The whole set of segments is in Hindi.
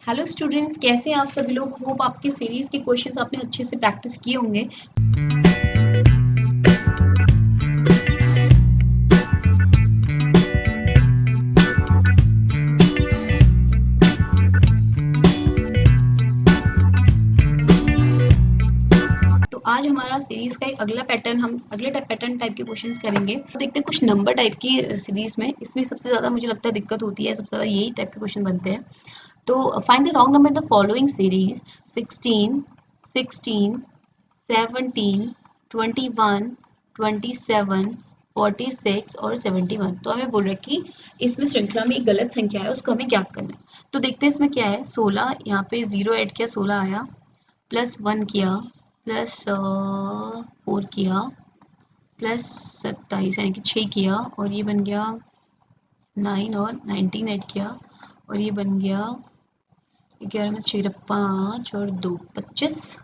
हेलो स्टूडेंट्स, कैसे हैं आप सभी लोग। होप आपके सीरीज के क्वेश्चंस आपने अच्छे से प्रैक्टिस किए होंगे। तो आज हमारा सीरीज का एक अगला पैटर्न, हम अगले पैटर्न टाइप के क्वेश्चंस करेंगे। तो देखते हैं कुछ नंबर टाइप की सीरीज में, इसमें सबसे ज्यादा मुझे लगता है दिक्कत होती है, सबसे ज्यादा यही टाइप के क्वेश्चन बनते हैं। तो find the wrong number in the following series 16, 16, 17, 21, 27, 46 और 71। तो हमें बोल रहा है कि इसमें श्रृंखला में एक गलत संख्या है, उसको हमें ज्ञात करना है। तो देखते हैं इसमें क्या है। 16, यहाँ पे 0 ऐड किया, 16 आया, प्लस 1 किया, प्लस 4 किया, प्लस 27 यानी कि 6 किया, और ये बन गया 9, और 19 ऐड किया और ये बन गया 11 में 6 5 और 2 25,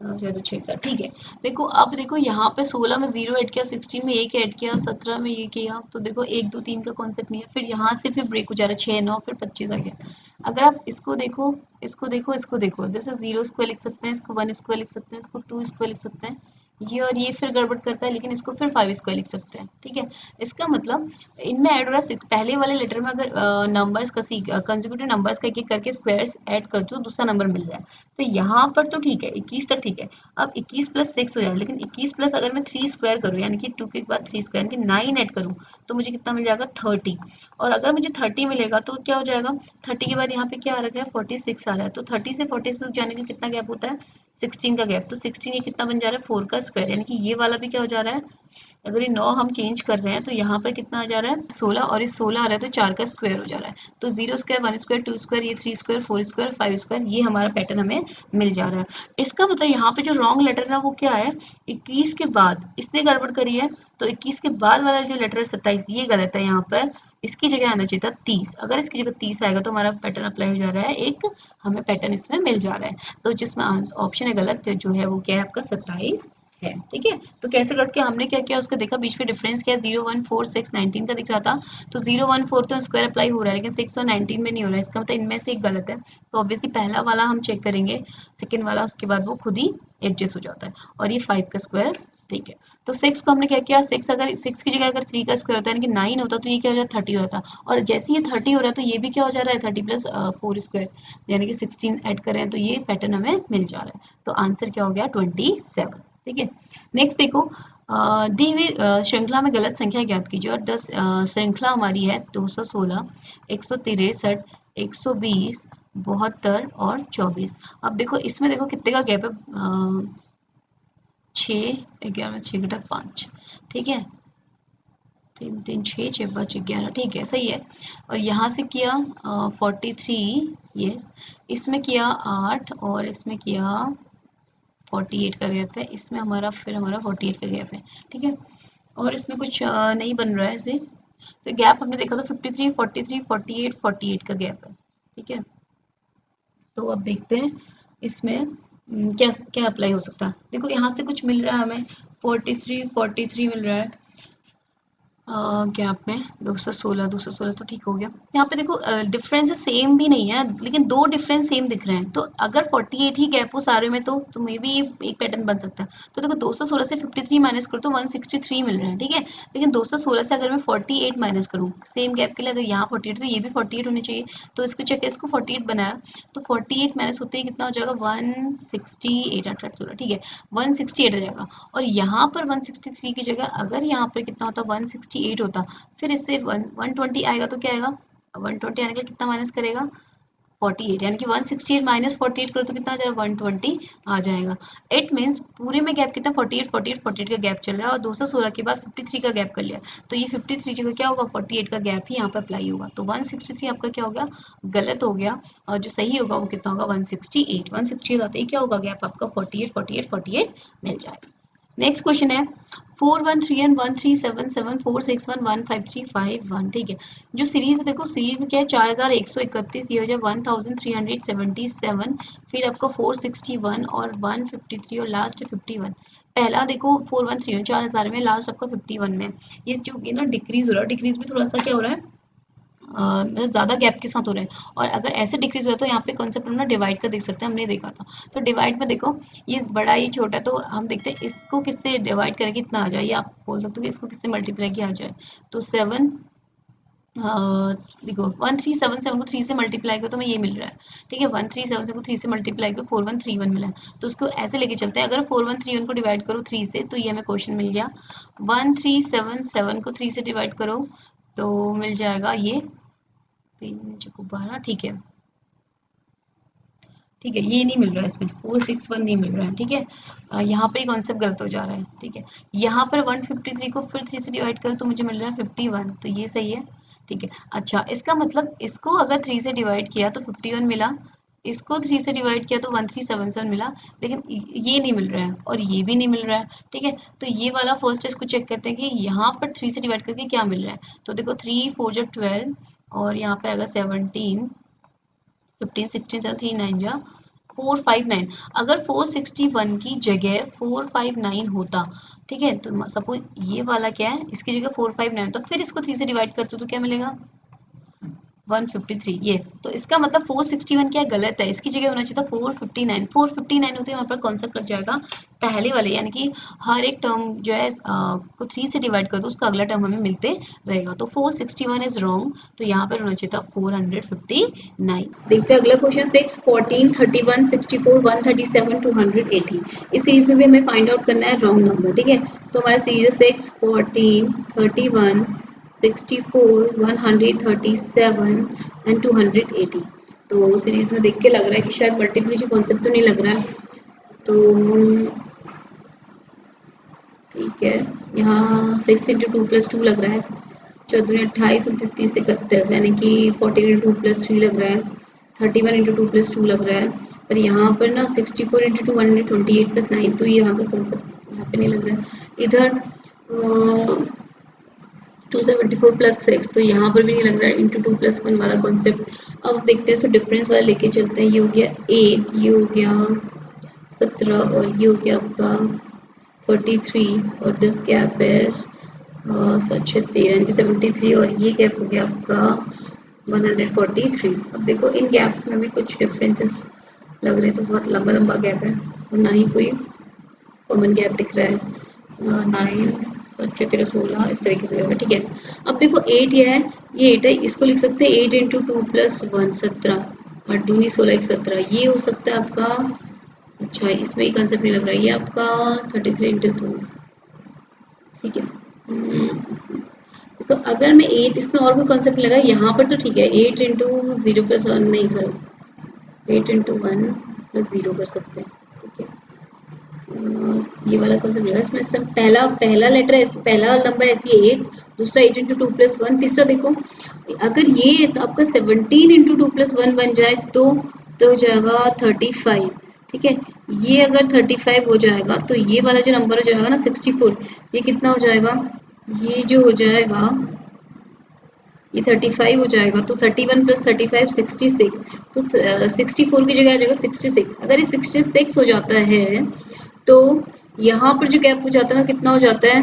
चलो 6 ठीक है। देखो अब देखो यहाँ पे 16 में 0 ऐड किया, 16 में 1 ऐड किया, 17 में ये किया, तो देखो 1 2 3 का कॉन्सेप्ट नहीं है। फिर यहाँ से फिर ब्रेक हो जा रहा है, 6 9 फिर 25 आ गया। अगर आप इसको देखो, इसको देखो, इसको देखो, जैसे 0 स्क्वायर लिख सकते हैं, इसको 1 स्क्वायर लिख सकते हैं, इसको 2 स्क्वायर लिख सकते हैं, ये और ये फिर गड़बड़ करता है, लेकिन इसको फिर 5 स्क्वायर लिख सकते हैं। ठीक है, इसका मतलब इनमें ऐड हो रहा है। पहले वाले लेटर में अगर नंबर्स का कंसेक्यूटिव नंबर्स का एक करके स्क्वायर्स ऐड कर दो, दूसरा नंबर मिल रहा है। तो यहाँ पर तो ठीक है, 21 तक ठीक है। अब 21 प्लस 6 हो जाएगा, लेकिन 21 प्लस अगर मैं 3 स्क्वायर करूँ, यानी कि 2 के बाद 3 स्क्वायर यानी कि 9 ऐड करूँ, तो मुझे कितना मिल जाएगा 30। और अगर मुझे 30 मिलेगा तो क्या हो जाएगा, 30 के बाद यहाँ पे क्या आ रहा है 46 आ रहा है। तो 30 से 46 जाने के कितना गैप होता है, 16 का गैप। तो 16 ये कितना बन जा रहा है 4 का स्क्वायर, यानी कि ये वाला भी क्या हो जा रहा है, अगर ये 9 हम चेंज कर रहे हैं तो यहाँ पर कितना आ जा रहा है 16, और ये 16 आ रहा है तो 4 का स्क्वायर हो जा रहा है। तो 0 स्क्वायर 1 स्क्वायर 2 स्क्वायर, ये 3 स्क्वायर 4 स्क्वायर 5 स्क्वायर, ये हमारा पैटर्न हमें मिल जा रहा है। इसका मतलब यहाँ पे जो रॉन्ग लेटर है वो क्या है, 21 के बाद इसने गड़बड़ करी है। तो 21 के बाद वाला जो लेटर है 27, ये गलत है। यहाँ पर इसकी जगह आना चाहिए था 30। अगर इसकी जगह 30 आएगा तो हमारा पैटर्न अप्लाई हो जा रहा है, एक हमें पैटर्न इसमें मिल जा रहा है। तो जिसमें ऑप्शन है गलत, जो है वो क्या है आपका 27 है। ठीक है, तो कैसे करके हमने क्या किया, उसका देखा बीच में डिफरेंस क्या है, 0 1 4 6 19 का दिख रहा था। तो 0 1 4 तो स्क्वायर अप्लाई हो रहा है, लेकिन 6 और 19 में नहीं हो रहा है। इसका मतलब इनमें से एक गलत है। तो ऑब्वियसली पहला वाला हम चेक करेंगे, सेकेंड वाला उसके बाद वो खुद ही एडजस्ट हो जाता है। और ये 5 का स्क्वायर ठीक है। तो 6 को हमने क्या किया, 6 अगर 6 की जगह अगर 3 का स्क्वायर होता है यानी कि 9 होता, तो ये क्या हो जाता 30 हो जाता। और जैसे ये 30 हो रहा है तो ये भी क्या हो जा रहा है 30 प्लस 4 स्क्वायर, यानी कि 16 ऐड कर रहे हैं, तो ये पैटर्न हमें मिल जा रहा है। तो आंसर क्या हो गया 27। ठीक है, नेक्स्ट देखो, दी हुई श्रृंखला में गलत संख्या ज्ञात कीजिए। और 10 श्रृंखला हमारी है 216, 163, 120, 72 और 24। अब देखो इसमें देखो कितने का गैप है, 6 11 में 6 घटा 5। ठीक है, 3 3 6 6 5 11, ठीक है सही है। और यहाँ से किया 43, यस, इसमें किया 8 और इसमें किया 48 का गैप है, इसमें हमारा फिर हमारा 48 का गैप है। ठीक है, और इसमें कुछ नहीं बन रहा है ऐसे। तो गैप हमने देखा तो 53 43 48 48 का गैप है। ठीक है, तो अब देखते हैं इसमें क्या क्या अप्लाई हो सकता है। देखो यहाँ से कुछ मिल रहा है हमें, 43 मिल रहा है गैप में। 216 तो ठीक हो गया। यहाँ पे देखो डिफरेंस सेम भी नहीं है, लेकिन दो डिफरेंस सेम दिख रहे हैं। तो अगर 48 ही गैप हो सारे में तो मे बी एक पैटर्न बन सकता है। तो देखो 216 से 53 माइनस करो तो 163 मिल रहा है। ठीक है, लेकिन 216 से अगर मैं 48 माइनस करूँ सेम गैप के लिए, अगर यहाँ 48 तो ये भी 48 होनी चाहिए। तो इसको चेक, इसको 48 बनाया तो 48 माइनस होते ही कितना हो जाएगा 168, 8 8 16, ठीक है 168 आ जाएगा। और यहाँ पर 163 की जगह अगर यहाँ पर कितना होता 168 होता, फिर इससे 120 आएगा तो क्या आएगा, 120 आने के लिए कितना माइनस करेगा 48, यानी कि 168 माइनस 48 करो तो कितना आ जाएगा 120 आ जाएगा। इट मीन्स पूरे में गैप कितना 48 48 48 का गैप चल रहा है, और 216 के बाद 53 का गैप कर लिया। तो ये 53 जगह क्या होगा 48 का गैप ही यहाँ पर अप्लाई होगा। तो 163 आपका क्या हो गया, गलत हो गया। और जो सही होगा वो कितना होगा 168। 168 आते ही क्या होगा गैप आपका 48 48 48 मिल जाएगा। नेक्स्ट क्वेश्चन है 4131137746115351। ठीक है, जो सीरीज है देखो सीरीज में क्या है 4131, ये हो जाए 1377, फिर आपका 461 और 153 और लास्ट 51। पहला देखो 4131 4000 में, लास्ट आपका 51 में। ये जो ना डिक्रीज हो रहा है, डिक्रीज में थोड़ा सा क्या हो रहा है मतलब ज़्यादा गैप के साथ हो रहे हैं, और अगर ऐसे डिक्रीज हो रहा है तो यहाँ पे कॉन्सेप्ट हम ना डिवाइड का देख सकते हैं, हमने देखा था। तो डिवाइड में देखो ये बड़ा ये छोटा, तो हम देखते हैं इसको किससे डिवाइड करें कितना आ जाए, या आप बोल सकते हो कि इसको किससे मल्टीप्लाई किया आ जाए। तो 7 देखो 1377 को 3 से मल्टीप्लाई करो तो हमें ये मिल रहा है, ठीक है। 1377 को 3 से मल्टीप्लाई करो 4131 मिला है, तो उसको ऐसे लेके चलते हैं। अगर 4131 को डिवाइड करो 3 से तो ये हमें क्वेश्चन मिल गया। 1377 को 3 से डिवाइड करो तो मिल जाएगा ये 3 12, ठीक है। ठीक है, ये नहीं मिल रहा है इसमें, 461 नहीं मिल रहा है, ठीक है। यहाँ पे कॉन्सेप्ट गलत हो जा रहा है, ठीक है। यहाँ पर 153 को फिर 3 से डिवाइड करो तो मुझे मिल रहा है 51, तो ये सही है, ठीक है। अच्छा, इसका मतलब इसको अगर 3 से डिवाइड किया तो 51 मिला, इसको 3 से डिवाइड किया तो 1377 मिला, लेकिन ये नहीं मिल रहा है और ये भी नहीं मिल रहा है, ठीक है। तो ये वाला फर्स्ट इसको चेक करते हैं कि यहाँ पर 3 से डिवाइड करके क्या मिल रहा है। तो देखो 3 4 जा 12, और यहाँ पे आएगा 17, 15 16 7 3 9 जा 459। अगर 461 की जगह 459 होता, ठीक है, तो सपोज ये वाला क्या है, इसकी जगह 459, तो फिर इसको 3 से डिवाइड करते तो क्या मिलेगा 153। यस, तो इसका मतलब 461 क्या गलत है, इसकी जगह होना चाहिए था 459। 459 होते यहाँ पर कॉन्सेप्ट लग जाएगा पहले वाले, यानी कि हर एक टर्म जो है को 3 से डिवाइड कर दो, उसका अगला टर्म हमें मिलते रहेगा। तो 461 इज रॉन्ग, तो यहाँ पर होना चाहिए था 459। देखते हैं अगला क्वेश्चन 6 14 31 64 137 280। इस सीरीज में भी हमें फाइंड आउट करना है रॉन्ग नंबर, ठीक है। तो हमारा सीरीज 6 14 31 64 137 एंड 280। तो सीरीज में देख के लग रहा है कि शायद मल्टीप्लिकेशन कॉन्सेप्ट तो नहीं लग रहा है, तो ठीक है। यहाँ 6 इंटू 2 प्लस 2 लग रहा है, 14 28 29 30 31, यानी कि 14 इंटू 2 प्लस 3 लग रहा है, 31 इंटू 2 प्लस 2 लग रहा है। पर यहाँ पर ना 64 इंटू 2 128 प्लस 9, तो ये यहाँ का कॉन्सेप्ट यहाँ पे नहीं लग रहा है। इधर 274 प्लस 6, तो यहाँ पर भी नहीं लग रहा है इंटू 2 प्लस 1 वाला कॉन्सेप्ट। अब देखते हैं, सो डिफरेंस वाला लेके चलते हैं। ये हो गया 8, ये हो गया 17, और ये हो गया आपका 43, और दिस गैप इज सच 13 यानी कि 73, और ये गैप हो गया आपका 143। अब देखो इन गैप में भी कुछ डिफरेंसेस लग रहे हैं, तो बहुत लंबा लंबा गैप है और ना ही कोई कॉमन गैप दिख रहा है। 9 अच्छा 13 16 इस तरीके से, ठीक है। अब देखो 8 ये है, ये 8 है, इसको लिख सकते हैं 8 इंटू 2 प्लस 1 17, 8 दूनी 16 1 17, ये हो सकता है आपका। अच्छा, इसमें ये कंसेप्ट नहीं लग रहा है, ये आपका 33 इंटू 2, ठीक है। तो अगर मैं 8 इसमें और कोई कंसेप्ट लगा यहाँ पर तो ठीक है, 8 इंटू 0 प्लस 1 नहीं, सॉरी 8 इंटू 1 प्लस 0 कर सकते हैं, ठीक है। ये वाला कौन सा मिलेगा इसमें, सब पहला पहला लेटर पहला नंबर ऐसी है 8, दूसरा 8 इंटू 2 प्लस 1, तीसरा देखो अगर ये तो आपका 17 इंटू 2 प्लस 1 बन जाए तो हो जाएगा 35, ठीक है। ये अगर 35 हो जाएगा तो ये वाला जो नंबर हो जाएगा ना 64, ये कितना हो जाएगा, ये जो हो जाएगा ये 35 हो जाएगा, तो 31 प्लस 35 66, तो 64 की जगह आ जाएगा 66। अगर ये 66 हो जाता है तो यहाँ पर जो गैप हो जाता है ना कितना हो जाता है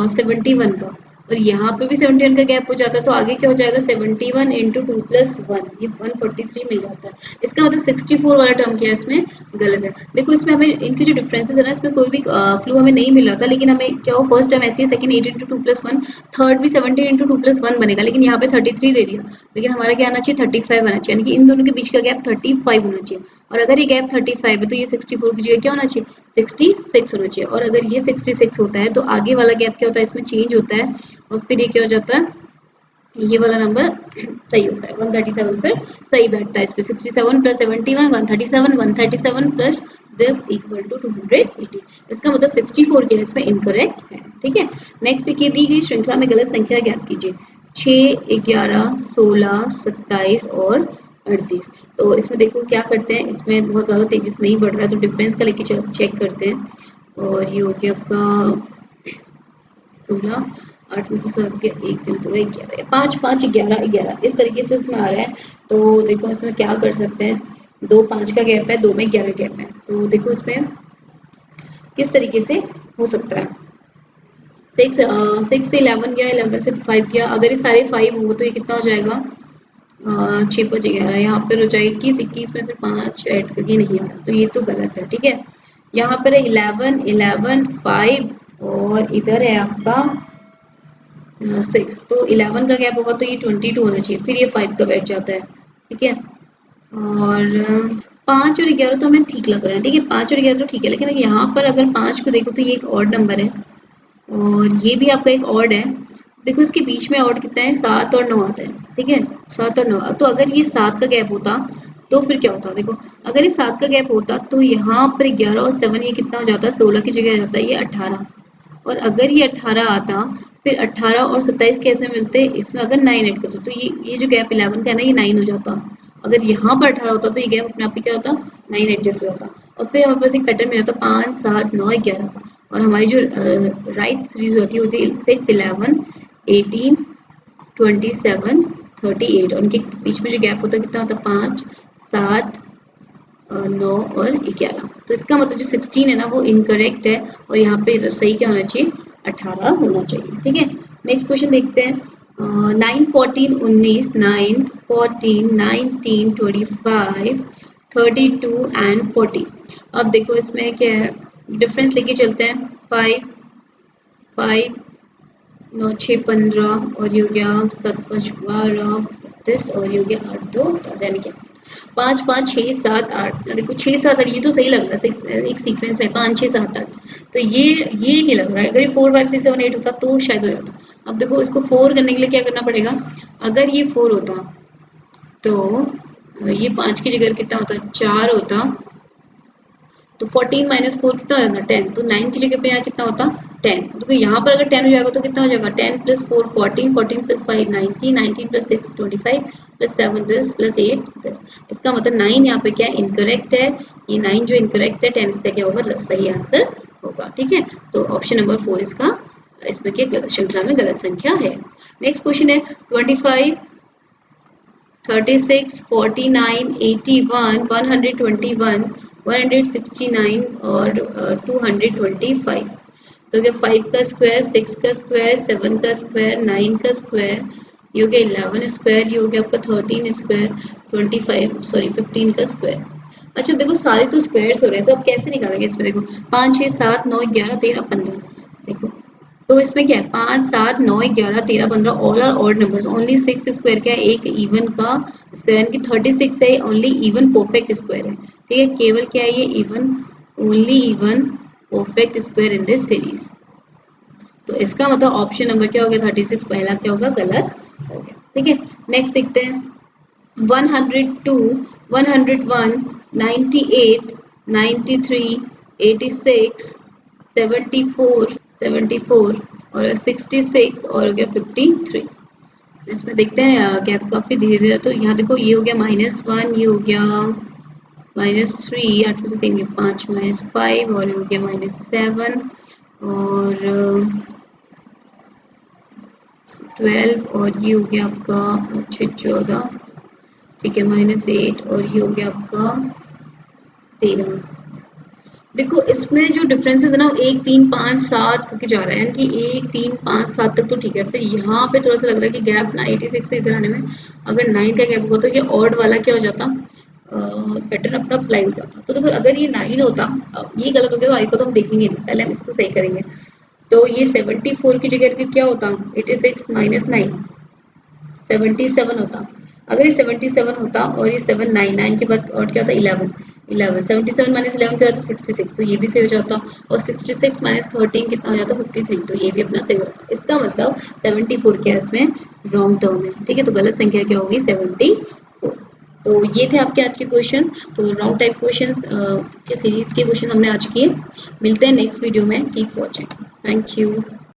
71 का, और यहाँ पे भी 71 का गैप हो जाता है, तो आगे क्या हो जाएगा 71 इंटू 2 प्लस 1, ये 143 मिल जाता है। इसका मतलब 64 वाला टर्म क्या है इसमें गलत है। देखो इसमें हमें इनके जो डिफरेंसेस है ना, इसमें कोई भी क्लू हमें नहीं मिल रहा था, लेकिन हमें क्या हो फर्स्ट टर्म ऐसी है, सेकंड 8 इंटू 2 प्लस 1, थर्ड भी 17 इंटू 2 प्लस 1 बनेगा, लेकिन यहाँ पे 33 दे दिया, लेकिन हमारा क्या आना चाहिए 35 आना चाहिए, यानी कि इन दोनों के बीच का गैप 35 होना चाहिए। और अगर ये गैप 35 है तो ये 64 की जगह क्या होना चाहिए 66 होना चाहिए, और अगर ये 66 होता है तो आगे वाला गैप क्या होता है इसमें चेंज होता है, और फिर ये क्या हो जाता है, ये वाला नंबर सही होता है 137, फिर सही बैठता है इस पे। 67 plus 71 137, 137 plus this equal to 280। इसका मतलब 64 क्या है इसमें इनकरेक्ट है, ठीक है। नेक्स्ट देखिए, दी गई श्रृंखला में गलत संख्या ज्ञात कीजिए। 6 11 16 27 और 38। तो इसमें देखो क्या करते हैं, इसमें बहुत ज़्यादा तेजी से नहीं बढ़ रहा है, तो डिफरेंस का लेके चेक करते हैं। और ये हो गया आपका 16, 8 में से 7 गया, 1 3 16 11, 5 5 11 11 इस तरीके से इसमें आ रहा है। तो देखो इसमें क्या कर सकते हैं, 2 5 का गैप है, 2 में 11 गैप है, तो देखो इसमें किस तरीके से हो सकता है। 6 से 11 गया, 11 से 5 गया, अगर ये सारे 5 होंगे तो ये कितना हो जाएगा, 6 5 11, यहाँ पर हो जाएगा 21, 21 में फिर 5 ऐड करके नहीं आ रहा, तो ये तो गलत है। ठीक है, यहाँ पर है 11 11 5 और इधर है आपका 6, तो 11 का गैप होगा तो ये 22 होना चाहिए, फिर ये 5 का बैठ जाता है। ठीक है, और 5 और 11 तो हमें ठीक लग रहा है। ठीक है, 5 और 11 तो ठीक है, लेकिन यहाँ पर अगर 5 को देखो तो ये एक ऑड नंबर है और ये भी आपका एक ऑड है। देखो इसके बीच में ऑड कितना है, 7 और 9 आता है। ठीक है, 7 और 9, तो अगर ये 7 का गैप होता तो फिर क्या होता, देखो अगर ये 7 का गैप होता तो यहाँ पर 11 और 7 ये कितना हो जाता, 16 की जगह आ जाता है ये 18, और अगर ये 18 आता फिर 18 और 27 कैसे मिलते, इसमें अगर 9 ऐड करते तो ये जो गैप 11 का है ना ये 9 हो जाता। अगर यहाँ पर 18 होता तो ये गैप अपने आप ही क्या होता, 9 एडजस्ट हो जाता, और फिर हमारे पास एक पैटर्न में आता 5 7 9 11 का, और हमारी जो राइट सीरीज होती है 6 11 18 27 38, और उनके बीच में जो गैप होता है कितना होता, 5 7 9 और 11, तो इसका मतलब जो 16 है ना वो इनकरेक्ट है, और यहाँ पे सही क्या होना चाहिए, 18 होना चाहिए। ठीक है, नेक्स्ट क्वेश्चन देखते हैं। 9 14 19 9 14 19 25 32 एंड 40। अब देखो इसमें क्या है, डिफरेंस लेके चलते हैं, 5 5 9 6 15, और ये हो गया 7 5 12 32, और ये हो गया 8 2 10, यानी क्या 5 5 6 7 8, देखो 6 7 8 ये तो सही लग रहा है एक सीक्वेंस में 5 6 7 8, तो ये नहीं लग रहा है। अगर ये 4 5 6 7 8 होता तो शायद हो जाता। अब देखो इसको 4 करने के लिए क्या करना पड़ेगा, अगर ये 4 होता तो ये 5 की जगह कितना होता, 4 होता, तो 14 माइनस 4 कितना हो जाता, 10, तो 9 की जगह पे यहाँ कितना होता, 10, तो यहाँ पर अगर 10 हो जाएगा तो कितना हो जाएगा, 10 plus 4 14 14 plus 5 19 19 plus 6 25 plus 7 10 plus 8 10, इसका मतलब 9 यहाँ पे क्या इनकरेक्ट है, ये 9 जो इनकरेक्ट है 10 इसका क्या होगा, सही आंसर होगा। ठीक है, तो ऑप्शन नंबर 4 इसका इसमें क्या श्रृंखला में गलत संख्या है। नेक्स्ट क्वेश्चन है 25 36 49 81 121 169 और 225, तो क्या 5 का स्क्वायर 6 का स्क्वायर 7 का स्क्वायर 9 का स्क्वायर, ये हो गया 11 स्क्वायर, ये हो गया आपका 13 स्क्वायर 15 का स्क्वायर। अच्छा देखो सारे तो स्क्वायर्स हो रहे हैं, तो अब कैसे निकालेंगे इसमें, देखो 5 6 7 9 11 13 15, देखो तो इसमें क्या है 5 7 9 11 13 15 all are odd numbers, only 6 square क्या है, एक इवन का स्क्वायर, यानी कि 36 है ओनली इवन परफेक्ट स्क्वायर है। ठीक है, केवल क्या है ये even, only even perfect square in this series, तो इसका मतलब ऑप्शन नंबर क्या हो गया, 36 पहला क्या होगा, गलत हो गया। ठीक है, नेक्स्ट देखते हैं 102 101 98 93 86 74 और 66 और हो गया 53। इसमें देखते हैं गैप काफी धीरे धीरे, तो यहाँ देखो ये हो गया -1, ये हो गया -3, 8 में से 3 5 -5, और ये हो गया -7 और 12, और ये हो गया आपका 6 14, ठीक है -8, और ये हो गया आपका 13। देखो इसमें जो डिफरेंसेस है ना 1 3 5 7 करके जा रहा है, यानी कि 1 3 5 7 तक तो ठीक है, फिर यहाँ पे थोड़ा सा लग रहा है कि गैप ना 86 से इधर आने में अगर 9 का गैप होगा तो ये ऑड वाला क्या हो जाता, पैटर्न अपना अप्लाई हो जाता। तो देखो अगर ये 9 होता, ये गलत हो गया तो आई को तो हम देखेंगे नहीं, पहले हम इसको सही करेंगे, तो ये 74 की जगह क्या होता, 86 माइनस 9 77 होता। अगर ये 77 होता और ये 7 9 9 के बाद और क्या होता, 11 11 77 माइनस 11 क्या होता, 66, तो ये भी सही हो जाता, और 66 माइनस 13 कितना हो जाता, 53, तो ये भी अपना सही होता। इसका मतलब 74 क्या है इसमें रॉन्ग टर्म है। ठीक है, तो गलत संख्या क्या होगी, 74। तो ये थे आपके आज के क्वेश्चन, तो रॉन्ग टाइप क्वेश्चन के सीरीज के क्वेश्चन हमने आज किए। मिलते हैं नेक्स्ट वीडियो में, कीप वॉचिंग, थैंक यू।